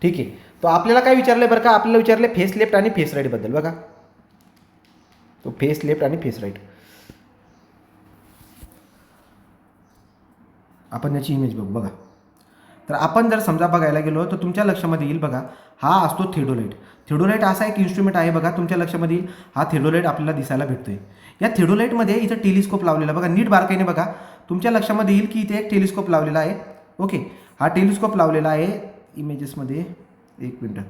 ठीक आहे. तो आपल्याला काय विचारलं बरं का, आपल्याला विचारले फेस लेफ्ट आणि फेस राईटबद्दल. बघा तो फेस लेफ्ट आणि फेस राईट, आपण याची इमेज बघू. बघा तर आपण जर समजा बघायला गेलो तर तुमच्या लक्षामध्ये येईल बघा, हा असतो थिओडोलाइट. थिओडोलाइट असा एक इन्स्ट्रुमेंट आहे बघा, तुमच्या लक्षामध्ये येईल हा थिओडोलाइट आपल्याला दिसायला भेटतोय. या थिओडोलाइटमध्ये इथं टेलिस्कोप लावलेला बघा, नीट बारकाईने बघा, तुमच्या लक्षामध्ये येईल की इथे एक टेलिस्कोप लावलेला आहे. ओके, हा टेलिस्कोप लावलेला आहे इमेजेसमध्ये. एक मिनटं,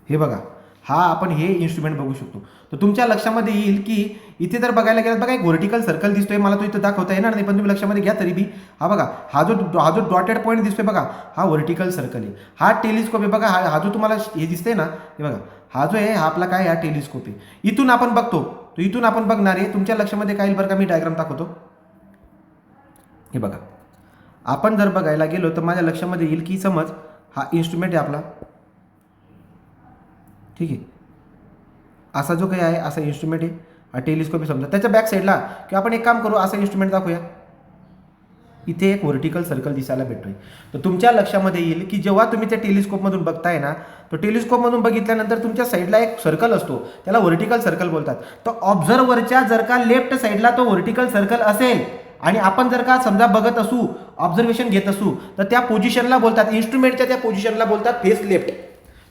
हे बघा, हा आपण हे इन्स्ट्रुमेंट बघू शकतो. तर तुमच्या लक्षामध्ये येईल की इथे जर बघायला गेलं बघा एक व्हर्टिकल सर्कल दिसतोय, मला तो इथं दाखवता येणार नाही पण तुम्ही लक्षामध्ये घ्या तरी बी. हा बघा, हा जो डॉटेड पॉईंट दिसतोय बघा, हा व्हर्टिकल सर्कल आहे. हा टेलिस्कोप आहे बघा, हा जो तुम्हाला हे दिसतंय ना, हे बघा, हा जो आहे हा आपला काय, हा टेलिस्कोप आहे. इथून आपण बघतो, तो इथून आपण बघणार आहे. तुमच्या लक्षामध्ये काय येईल बरं का, मी डायग्राम दाखवतो. हे बघा, आपण जर बघायला गेलो तर माझ्या लक्षामध्ये येईल की समज हा इन्स्ट्रुमेंट आहे आपला, ठीक आहे, असा जो काही आहे असा इन्स्ट्रुमेंट आहे, हा टेलिस्कोप आहे समजा. त्याच्या बॅक साईडला किंवा आपण एक काम करू, असा इन्स्ट्रुमेंट दाखवूया. इथे एक व्हर्टिकल सर्कल दिसायला भेटतोय. तर तुमच्या लक्षामध्ये येईल की जेव्हा तुम्ही त्या टेलिस्कोपमधून बघताय ना, तो टेलिस्कोपमधून बघितल्यानंतर तुमच्या साईडला एक सर्कल असतो, त्याला व्हर्टिकल सर्कल बोलतात. तर ऑब्झर्व्हरच्या जर का लेफ्ट साईडला तो व्हर्टिकल सर्कल असेल आणि आपण जर का समजा बघत असू, ऑब्झर्वेशन घेत असू, तर त्या पोझिशनला बोलतात, इन्स्ट्रुमेंटच्या त्या पोझिशनला बोलतात फेस लेफ्ट.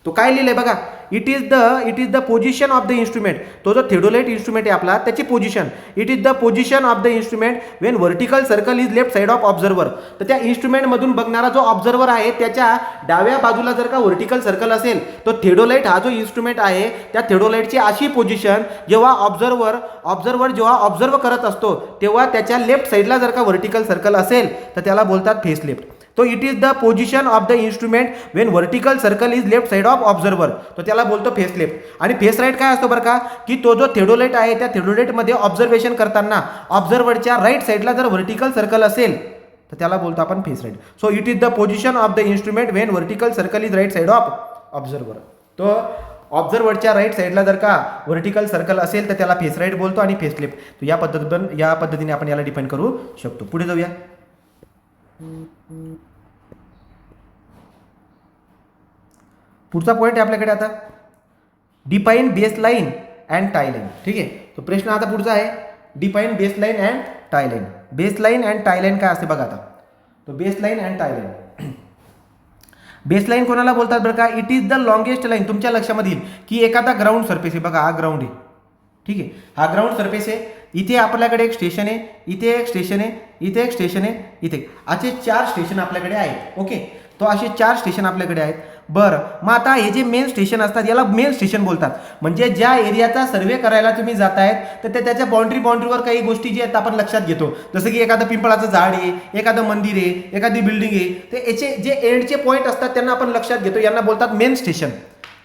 तो काय लिहिलंय बघा, it is the position of the instrument. तो जो थिओडोलाइट इन्स्ट्रुमेंट आहे आपला, त्याची position, it is the position of the instrument when vertical circle is left side of observer. तर त्या इन्स्ट्रुमेंटमधून बघणारा जो ऑब्झर्वर आहे त्याच्या डाव्या बाजूला जर का व्हर्टिकल सर्कल असेल, तो थिओडोलाइट हा जो इन्स्ट्रुमेंट आहे त्या थिओडोलाइटची अशी पोझिशन, जेव्हा ऑब्झर्वर जेव्हा ऑब्झर्व करत असतो तेव्हा त्याच्या लेफ्ट साईडला जर का व्हर्टिकल सर्कल असेल तर त्याला बोलतात फेस लेफ्ट. तो it is the position of the instrument when vertical circle is left side of observer, तो त्याला बोलतो फेस लेफ्ट. आणि फेस राईट काय असतो बरं का, की तो जो थिओडोलाइट आहे त्या थिओडोलाइटमध्ये ऑब्झर्वेशन करताना ऑब्झर्वरच्या राईट साईडला जर व्हर्टिकल सर्कल असेल तर त्याला बोलतो आपण face right. So it is the position of the instrument when vertical circle is right side of observer. तो ऑब्झर्वरच्या राईट साईडला जर का व्हर्टिकल सर्कल असेल तर त्याला फेस राईट बोलतो आणि फेस लेफ्ट. तो या पद्धतीने आपण याला डिफाईन करू शकतो. पुढे जाऊया. पुढचा पॉईंट आहे आपल्याकडे आता, डिफाईन बेसलाईन अँड टायलाईन. ठीक आहे, तो प्रश्न आता पुढचा आहे, define baseline and tie line. Baseline and tie line काय असते बघा आता, तो बेसलाईन अँड टायलाईन. बेसलाईन कोणाला बोलतात बरं का, it is the longest line. तुमच्या लक्षामध्ये येईल की एखादा ग्राउंड सरफेस आहे बघा, हा ग्राउंड आहे, ठीक आहे, हा ग्राउंड सरफेस आहे. इथे आपल्याकडे एक स्टेशन आहे, इथे एक स्टेशन आहे, इथे एक स्टेशन आहे, इथे असे 4 स्टेशन आपल्याकडे आहेत. ओके, तो असे 4 स्टेशन आपल्याकडे आहेत. बरं, मग आता हे जे मेन स्टेशन असतात याला मेन स्टेशन बोलतात. म्हणजे ज्या एरियाचा सर्वे करायला तुम्ही जातायत तर त्याच्या बाउंड्रीवर काही गोष्टी जी आहेत आपण लक्षात घेतो, जसं की एखादं पिंपळाचं झाड आहे, एखादं मंदिर आहे, एखादी बिल्डिंग आहे, ते याचे जे एंडचे पॉईंट असतात त्यांना आपण लक्षात घेतो, यांना बोलतात मेन स्टेशन.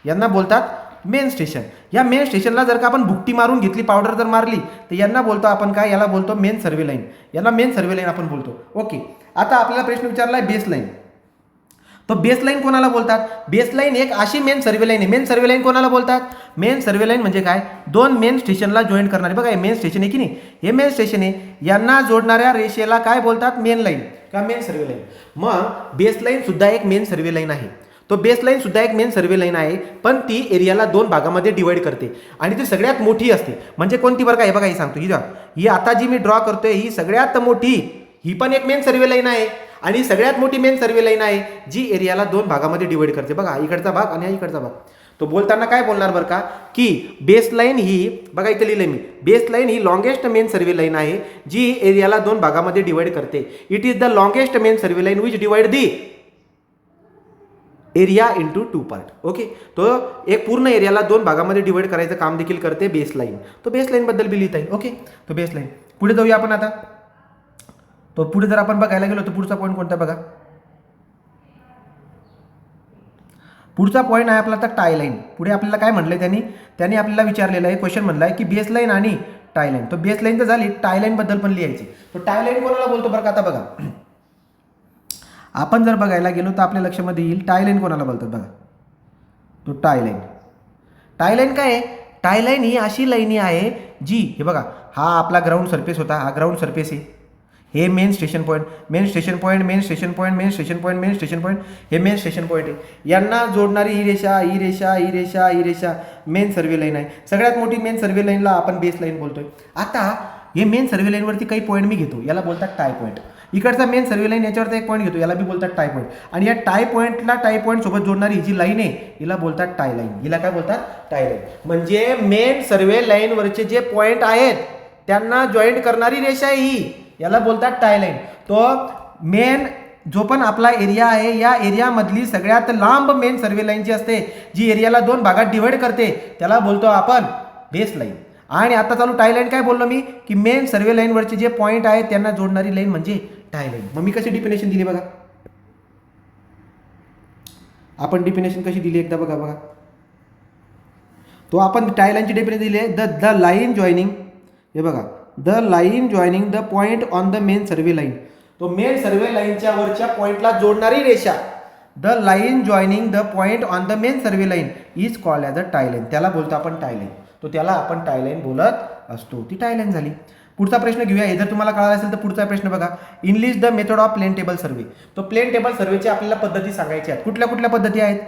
यांना बोलतात मेन स्टेशन. या मेन स्टेशनला जर का आपण बुकटी मारून घेतली, पावडर जर मारली, तर यांना बोलतो आपण काय, याला बोलतो मेन सर्वे लाईन. याला मेन सर्वे लाईन आपण बोलतो. ओके, आता आपल्याला प्रश्न विचारलाय बेस लाईन. तो बेस लाईन कोणाला बोलतात, बेस लाईन एक अशी मेन सर्वे लाईन आहे. मेन सर्वे लाईन कोणाला बोलतात, मेन सर्वे लाईन म्हणजे काय, 2 मेन स्टेशनला जॉईन करणारे. बघा हे मेन स्टेशन आहे की नाही, हे मेन स्टेशन आहे, यांना जोडणाऱ्या रेषेला काय बोलतात, मेन लाईन किंवा मेन सर्वे लाईन. मग बेस लाईन सुद्धा एक मेन सर्वे लाईन आहे. तो बेस लाईन सुद्धा एक मेन सर्वे लाईन आहे, पण ती एरियाला 2 भागामध्ये डिवाइड करते आणि ती सगळ्यात मोठी असते. म्हणजे कोणती बरं का, हे बघा ही सांगतो, ही आता जी मी ड्रॉ करतोय ही सगळ्यात मोठी, ही पण एक मेन सर्वे लाईन आहे आणि सगळ्यात मोठी मेन सर्वे लाईन आहे जी एरियाला 2 भागामध्ये डिवाइड करते. बघा इकडचा भाग आणि हा इकडचा भाग. तो बोलताना काय बोलणार बरं का, की बेस लाईन ही, बघा इथे लिहिलंय मी, बेस लाईन ही लॉंगेस्ट मेन सर्वे लाईन आहे जी एरियाला 2 भागामध्ये डिवाइड करते. It is the longest main survey line which divide the area into 2 part. Okay, तो एक पूर्ण एरियाला 2 भागामध्ये डिवाइड करायचं काम देखील करते बेस लाईन. तो बेस लाईन बद्दल बी लिहिता येईल. ओके, तो बेस लाईन. पुढे जाऊया आपण आता. तो पुढे जर आपण बघायला गेलो तर पुढचा पॉईंट कोणता बघा, पुढचा पॉईंट आहे आपला आता टाय लाईन. पुढे आपल्याला काय म्हटलंय, त्यांनी आपल्याला विचारलेलं आहे, क्वेश्चन म्हणलाय की बेस लाईन आणि टाय लाईन. तो बेस लाईन तर झाली, टाय लाईन बद्दल पण लिहायची. तो टाय लाईन कोणाला बोलतो बरं का, आता बघा आपण जर बघायला गेलो तर आपल्या लक्षामध्ये येईल टाय लाईन कोणाला बोलतात बघा. तो टाय लाईन. टाय लाईन काय आहे, टाय लाईन ही अशी लाईन आहे जी, हे बघा हा आपला ग्राउंड सरफेस होता, हा ग्राउंड सरफेस आहे, हे main station point, main station point, main station point, main station point, main station point, हे मेन स्टेशन पॉईंट आहे. यांना जोडणारी ही रेषा, ही रेषा, ही रेषा, ही रेषा मेन सर्वे लाईन आहे. सगळ्यात मोठी मेन सर्वे लाईनला आपण बेस लाईन बोलतोय. आता हे मेन सर्वे लाईनवरती काही पॉईंट मी घेतो, याला बोलतात टाय पॉईंट. इकडचा मेन सर्वे लाईन याच्यावरती एक पॉईंट घेतो, याला बी बोलतात टाय पॉईंट. आणि या टाय पॉईंटला टाय पॉईंट सोबत जोडणारी ही जी लाईन आहे हिला बोलतात टाय लाईन. हिला काय बोलतात? Tie line. म्हणजे मेन सर्वे लाईनवरचे जे पॉईंट आहेत त्यांना जॉईंट करणारी रेषा आहे ही, याला बोलतात टाय लाईन. तो मेन जो पण आपला एरिया आहे या एरियामधली सगळ्यात लांब मेन सर्वे लाईन जी असते, जी एरियाला 2 भागात डिवाइड करते, त्याला बोलतो आपण बेस लाईन. आणि आता चालू टाय लाईन काय बोललो मी, की मेन सर्वे लाईनवरचे जे पॉईंट आहेत त्यांना जोडणारी लाईन म्हणजे टाय लाईन. मग मी कशी डिफिनेशन दिली बघा, आपण डिफिनेशन कशी दिली एकदा बघा. तो आपण टाय लाईनची डिफिनेशन दिली आहे, द लाईन जॉईनिंग, हे बघा, the line joining the point on the main survey line. तो मेन सर्वे लाईनच्या वरच्या पॉईंटला जोडणारी रेषा, the line joining the point on the main survey line is called as a tie line. त्याला बोलतो आपण टाय लाईन. तो त्याला आपण टाय लाईन बोलत असतो. ती टाय लाईन झाली. पुढचा प्रश्न घेऊया. हे जर तुम्हाला कळाला असेल तर पुढचा प्रश्न बघा, enlist the method of plane table survey. तो प्लेन टेबल सर्वेच्या आपल्याला पद्धती सांगायच्या आहेत. कुठल्या कुठल्या पद्धती आहेत?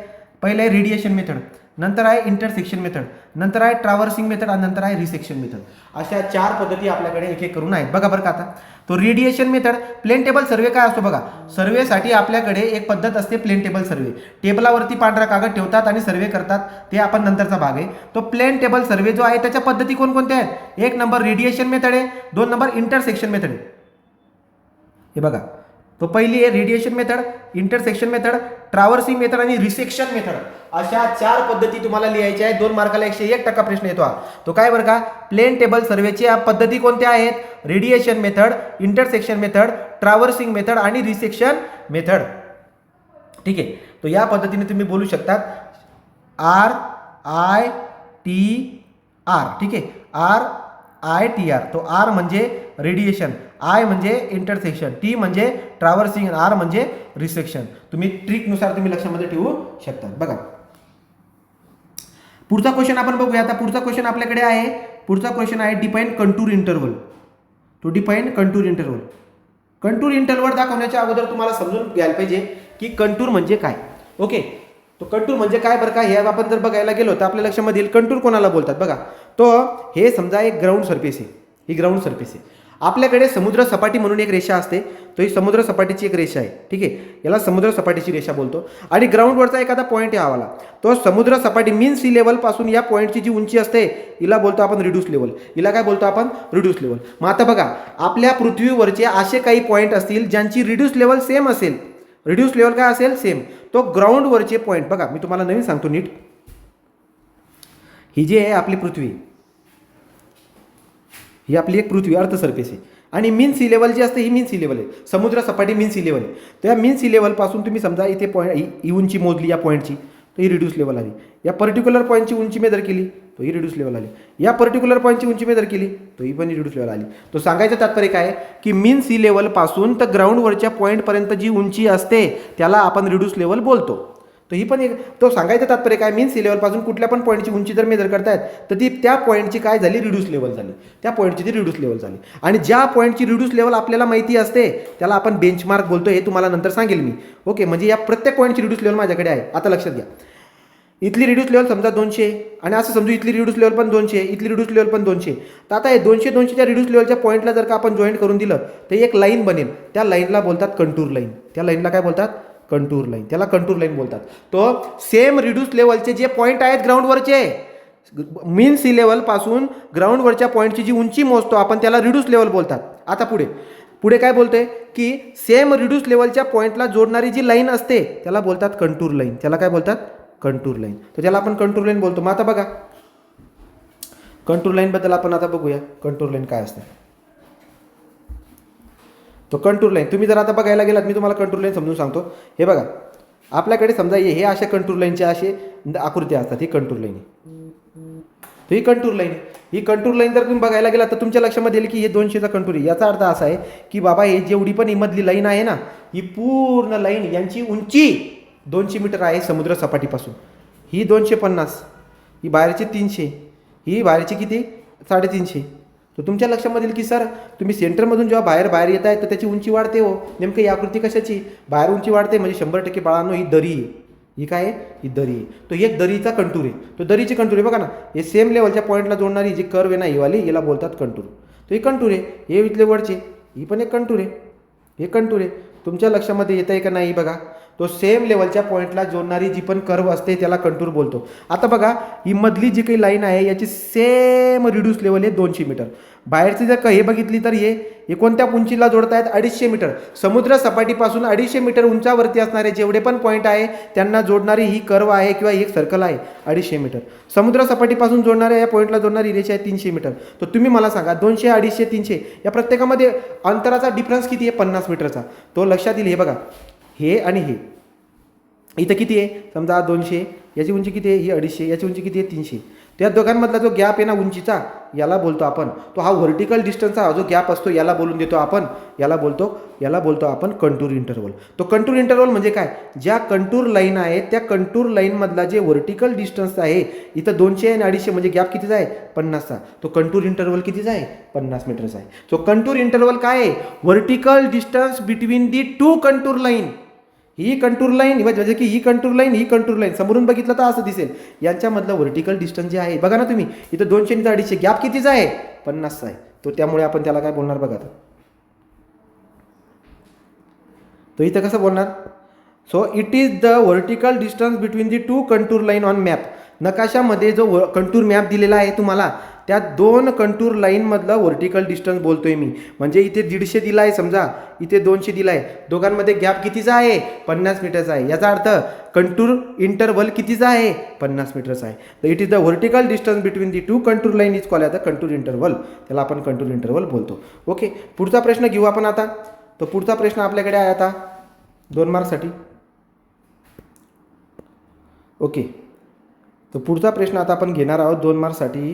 पहिले आहे रेडिएशन मेथड, नंतर आहे इंटरसेक्शन मेथड, नंतर आहे ट्रॅव्हर्सिंग मेथड आणि नंतर आहे रिसेक्शन मेथड. अशा 4 पद्धती आपल्याकडे एक एक करून आहेत. बघा बरं का आता, तो radiation method plane table survey काय असतो बघा. सर्वेसाठी आपल्याकडे एक पद्धत असते प्लेन टेबल सर्वे. टेबलावरती पांढरा कागद ठेवतात आणि सर्वे करतात, ते आपण नंतरचा भाग आहे. तो प्लेन टेबल सर्वे जो आहे त्याच्या पद्धती कोणकोणत्या आहेत? 1 नंबर रेडिएशन मेथड आहे, 2 नंबर इंटरसेक्शन मेथड आहे. हे बघा, तो पहिली आहे radiation method, intersection method, traversing method आणि रिसेक्शन मेथड. अशा 4 पद्धती तुम्हाला लिहायच्या आहेत. 2 मार्काला 101% प्रश्न येतो हा. तो काय बरं का, प्लेन टेबल सर्वेच्या पद्धती कोणत्या आहेत? Radiation method, intersection method, traversing method आणि रिसेक्शन मेथड. ठीक आहे. तो या पद्धतीने तुम्ही बोलू शकतात RITR. ठीक आहे, RITR. तो R म्हणजे रेडिएशन, I म्हणजे इंटरसेक्शन, T म्हणजे ट्रॅव्हर्सिंग, R म्हणजे रिसेक्शन. तुम्ही ट्रिकनुसार तुम्ही लक्षामध्ये ठेवू शकता. बघा पुढचा क्वेश्चन आपण बघूया. आता पुढचा क्वेश्चन आपल्याकडे आहे, पुढचा क्वेश्चन आहे डिफाईन कंटूर इंटरवल. तो define contour interval. Contour interval दाखवण्याच्या अगोदर तुम्हाला समजून घ्यायला पाहिजे की कंटूर म्हणजे काय. ओके, तो कंटूर म्हणजे काय बरं का, हे आपण जर बघायला गेलो तर आपल्या लक्षामध्ये येईल कंटूर कोणाला बोलतात. बघा, तो हे समजा एक ग्राउंड सरफेस आहे, ही ग्राउंड सरफेस आहे. आपल्याकडे समुद्र सपाटी म्हणून एक रेषा असते, तो ही समुद्र सपाटीची एक रेषा आहे. ठीक आहे, याला समुद्र सपाटीची रेषा बोलतो. आणि ग्राउंडवरचा एखादा पॉईंट आहे आवाला, तो समुद्र सपाटी मीन सी लेवल पासून या पॉईंटची जी उंची असते हिला बोलतो आपण रिड्यूस लेवल. हिला काय बोलतो आपण? Reduce level. मग आता बघा, आपल्या पृथ्वीवरचे असे काही पॉईंट असतील ज्यांची रिड्यूस लेवल सेम असेल. रिड्यूस लेवल काय असेल? सेम. तो ग्राउंडवरचे पॉईंट बघा, मी तुम्हाला नवीन सांगतो नीट. ही जी आहे आपली पृथ्वी, ही आपली एक पृथ्वी अर्थ सरफेस आहे. आणि मीन सी लेवल जी असते ही मीन सी लेवल आहे, समुद्र सपाटी मीन सी लेवल आहे. तर या मीन सी लेवलपासून तुम्ही समजा इथे पॉईंट ही उंची मोजली या पॉईंटची, तर ही रिड्यूस लेवल आली. या पर्टिक्युलर पॉईंटची उंची मेजर केली तो ही रिड्यूस लेवल आली. या पर्टिक्युलर पॉईंटची उंची मेजर केली तो ही पण रिड्यूस लेवल आली. तो सांगायचं तात्पर्य काय आहे की मीन सी लेवलपासून तर ग्राउंडवरच्या पॉईंटपर्यंत जी उंची असते त्याला आपण रिड्यूस लेवल बोलतो. तर ही पण एक, तो सांगायचं तात्पर्य काय, मीन सी लेवलपासून कुठल्या पण पॉईंटची उंची जर मेजर करतायत तर ती त्या पॉईंटची काय झाली? रिड्यूस लेवल झाली. त्या पॉईंटची ती रिड्यूस लेवल झाली. आणि ज्या पॉईंटची रिड्यूस लेवल आपल्याला माहिती असते त्याला आपण बेंचमार्क बोलतो. हे तुम्हाला नंतर सांगेल मी. ओके, म्हणजे या प्रत्येक पॉईंटची रिड्यूस लेवल माझ्याकडे आहे. आता लक्षात घ्या, इथली रिड्यूस लेवल समजा 200 आणि असं समजू इथली रिड्यूस लेवल पण 200, इथली रिड्यूस लेवल पण 200. तर आता हे 200च्या रिड्यूस लेवलच्या पॉईंटला जर का आपण जॉईंट करून दिलं तर एक लाईन बनेल. त्या लाईनला बोलतात कंटूर लाईन. त्या लाईनला काय बोलतात? Contour line. त्याला कंटूर लाईन बोलतात. तो सेम रिड्यूस लेवलचे जे पॉईंट आहेत ग्राउंडवरचे, मीन सी लेवलपासून ग्राउंडवरच्या पॉईंटची जी उंची मोजतो आपण त्याला रिड्यूस लेवल बोलतात. आता पुढे काय बोलतोय की सेम रिड्यूस लेवलच्या पॉईंटला जोडणारी जी लाईन असते त्याला बोलतात कंटूर लाईन. त्याला काय बोलतात? Contour line. तर त्याला आपण कंटूर लाईन बोलतो. मग आता बघा, कंटूर लाईनबद्दल आपण आता बघूया कंटूर लाईन काय असते. तो कंटूर लाईन तुम्ही जर आता बघायला गेलात, मी तुम्हाला कंटूर लाईन समजून सांगतो. हे बघा, आपल्याकडे समजा हे अशा कंटूर लाईनच्या असे आकृत्या असतात. ही कंटूर लाईन आहे, ही कंटूर लाईन. ही कंटूर लाईन जर तुम्ही बघायला गेलात तर तुमच्या लक्षामध्ये येईल की हे 200चा कंटूर आहे. याचा अर्थ असा आहे की बाबा हे जेवढी पण ही मधली लाईन आहे ना, ही पूर्ण लाईन यांची उंची 200 मीटर आहे समुद्र सपाटीपासून. ही 250, ही बाहेरची 300, ही बाहेरची किती? 350. तर तुमच्या लक्षामध्ये येईल की सर तुम्ही सेंटरमधून जेव्हा बाहेर येत आहे तर त्याची उंची वाढते हो. नेमकं ही आकृती कशाची? बाहेर उंची वाढते म्हणजे 100% बाळांनो ही दरी आहे. ही काय आहे? ही दरी आहे. तो एक दरीचा कंटूर आहे. तो दरीची कंटूर आहे बघा ना, हे सेम लेवलच्या पॉईंटला जोडणारी जी कर्व आहे ना ही वाली, याला बोलतात कंटूर. तो ही कंटूर आहे. हे इथले वरचे ही पण एक कंटूर आहे. हे कंटूर आहे. तुमच्या लक्षामध्ये येत आहे का नाही बघा. तो सेम लेवलच्या पॉईंटला जोडणारी जी पण कर्व असते त्याला कंटूर बोलतो. आता बघा ही मधली जी काही लाईन आहे याची सेम रिड्यूस लेवल आहे 200 मीटर. बाहेरची जर हे बघितली तर हे कोणत्या उंचीला जोडत आहेत? 250 मीटर. समुद्र सपाटीपासून 250 मीटर उंचावरती असणारे जेवढे पण पॉईंट आहे त्यांना जोडणारी ही कर्व आहे किंवा एक सर्कल आहे 250 मीटर. समुद्र सपाटीपासून जोडणाऱ्या या पॉईंटला जोडणारी रेषा आहे 300 मीटर. तर तुम्ही मला सांगा 200, 250, 300 या प्रत्येकामध्ये अंतराचा डिफरन्स किती आहे? 50 मीटरचा. तो लक्षात येईल. हे बघा हे आणि हे इथं किती आहे? समजा 200, याची उंची किती आहे? ही 250, याची उंची किती आहे? 300. त्या दोघांमधला जो गॅप आहे ना उंचीचा, याला बोलतो आपण, तो हा व्हर्टिकल डिस्टन्सचा जो गॅप असतो याला बोलून देतो आपण, याला बोलतो आपण कंटूर इंटरवल. तो कंटूर इंटरवल म्हणजे काय? ज्या कंटूर लाईन आहे त्या कंटूर लाईनमधला जे व्हर्टिकल डिस्टन्स आहे, इथं 200 आणि 250 म्हणजे गॅप कितीचा आहे? 50चा. तो कंटूर इंटरवल कितीचा आहे? 50 मीटरचा आहे. तो कंटूर इंटरवल काय आहे? Vertical distance between the two contour line. ही कंटूर लाईन म्हणजे की ही कंटूर लाईन समोरून बघितलं तर असं दिसेल. यांच्यामधलं व्हर्टिकल डिस्टन्स जे आहे बघा ना तुम्ही, इथं 200 आणि 250 गॅप कितीचा आहे? 50चा आहे. तो त्यामुळे आपण त्याला काय बोलणार बघा. तो इथं कसं बोलणार? So it is the vertical distance between the two contour line on map. नकाशामध्ये जो कंटूर मॅप दिलेला आहे तुम्हाला, त्या दोन कंटूर लाईनमधलं व्हर्टिकल डिस्टन्स बोलतोय मी. म्हणजे इथे 150 दिला आहे समजा, इथे 200 दिला आहे, दोघांमध्ये गॅप कितीचा आहे? 50 मीटरचा आहे. याचा अर्थ कंटूर इंटरव्हल कितीचा आहे? 50 मीटरचा आहे. तर it is the vertical distance between the two contour line is called as the contour interval. त्याला आपण कंटूर इंटरव्हल बोलतो. ओके, पुढचा प्रश्न घेऊ आपण आता. तो पुढचा प्रश्न आपल्याकडे आहे आता 2 मार्कसाठी. ओके, तो पुढचा प्रश्न आता आपण घेणार आहोत 2 मार्कसाठी.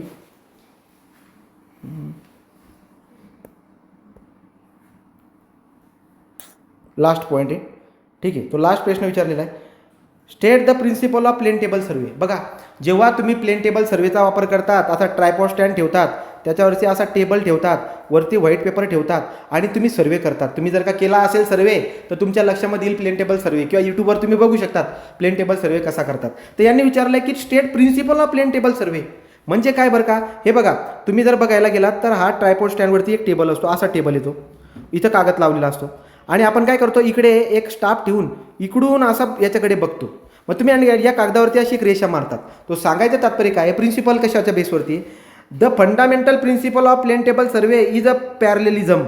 लास्ट पॉईंट आहे. ठीक आहे, तो लास्ट प्रश्न विचारलेला आहे. State the principle of plane table survey. बघा, जेव्हा तुम्ही प्लेन टेबल सर्वेचा वापर करतात, असा ट्रायपॉड स्टँड ठेवतात, त्याच्यावरती असा टेबल ठेवतात, वरती व्हाईट पेपर ठेवतात आणि तुम्ही सर्वे करतात. तुम्ही जर का केला असेल सर्वे तर तुमच्या लक्षामध्ये येईल प्लेन टेबल सर्वे, किंवा यूट्यूबवर तुम्ही बघू शकतात प्लेन टेबल सर्वे कसा करतात. तर यांनी विचारलं की state principle of plane table survey म्हणजे काय बरं का? हे बघा, तुम्ही जर बघायला गेलात तर हा ट्रायपॉड स्टँडवरती एक टेबल असतो, असा टेबल येतो, इथं कागद लावलेला असतो आणि आपण काय करतो, इकडे एक स्टाफ ठेवून इकडून असा याच्याकडे बघतो. मग तुम्ही या कागदावरती अशी एक रेषा मारतात. तो सांगायचं तात्पर्य काय? प्रिन्सिपल कशाच्या बेसवरती? The fundamental principle of plane table survey is a parallelism.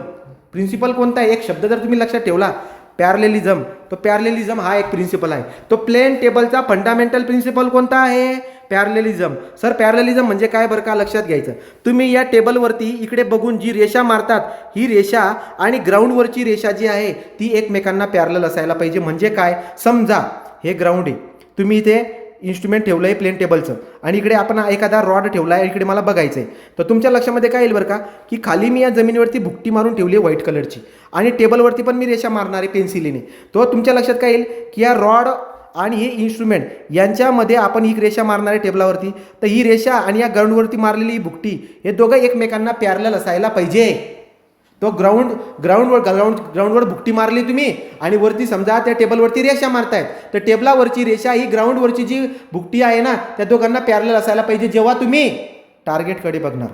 Principle कोणता आहे? एक शब्द जर तुम्ही लक्षात ठेवला, पॅरलेलिझम. तो पॅरलेलिझम हा एक प्रिन्सिपल आहे. तो प्लेन टेबलचा फंडामेंटल प्रिन्सिपल कोणता आहे? पॅरलेलिझम. सर पॅरलेलिझम म्हणजे काय बरं का? लक्षात घ्यायचं, तुम्ही या टेबलवरती इकडे बघून जी रेषा मारतात, ही रेषा आणि ग्राउंडवरची रेषा जी आहे ती एकमेकांना पॅरलल असायला पाहिजे. म्हणजे काय? समजा हे ग्राउंड आहे, तुम्ही इथे इन्स्ट्रुमेंट ठेवलं आहे प्लेन टेबलचं आणि इकडे आपण एखादा रॉड ठेवला आहे, इकडे मला बघायचं आहे. तर तुमच्या लक्षामध्ये काय येईल बरं का, की खाली मी या जमिनीवरती भुकटी मारून ठेवली आहे व्हाईट कलरची आणि टेबलवरती पण मी रेषा मारणार आहे पेन्सिलीने. तो तुमच्या लक्षात काय येईल की या रॉड आणि हे इन्स्ट्रुमेंट यांच्यामध्ये आपण ही रेषा मारणार आहे टेबलावरती. तर ही रेषा आणि या ग्राउंडवरती मारलेली ही भुकटी हे दोघं एकमेकांना पॅरलल असायला पाहिजे. तो ग्राउंडवर भुकटी मारली तुम्ही आणि वरती समजा त्या टेबलवरती रेषा मारतायत, तर टेबलावरची रेषा ही ग्राउंडवरची जी भुकटी आहे ना त्या दोघांना पॅरलल असायला पाहिजे जेव्हा तुम्ही टार्गेटकडे बघणार.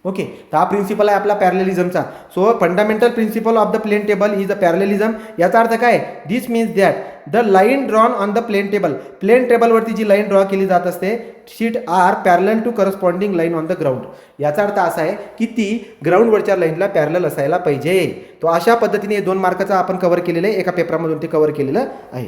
ओके, तर हा प्रिन्सिपल आहे आपला पॅरलेलिझमचा. So fundamental principle of the plane table is the parallelism. याचा अर्थ काय? This means that the line drawn on the plane table, plane टेबलवरती जी लाईन ड्रॉ केली जात असते, sheet are parallel to corresponding line on the ground. याचा अर्थ असा आहे की ती ग्राउंडवरच्या लाईनला पॅरलल असायला पाहिजे. तो अशा पद्धतीने 2 मार्काचा आपण कव्हर केलेलं आहे, एका पेपरामधून ते कव्हर केलेलं आहे.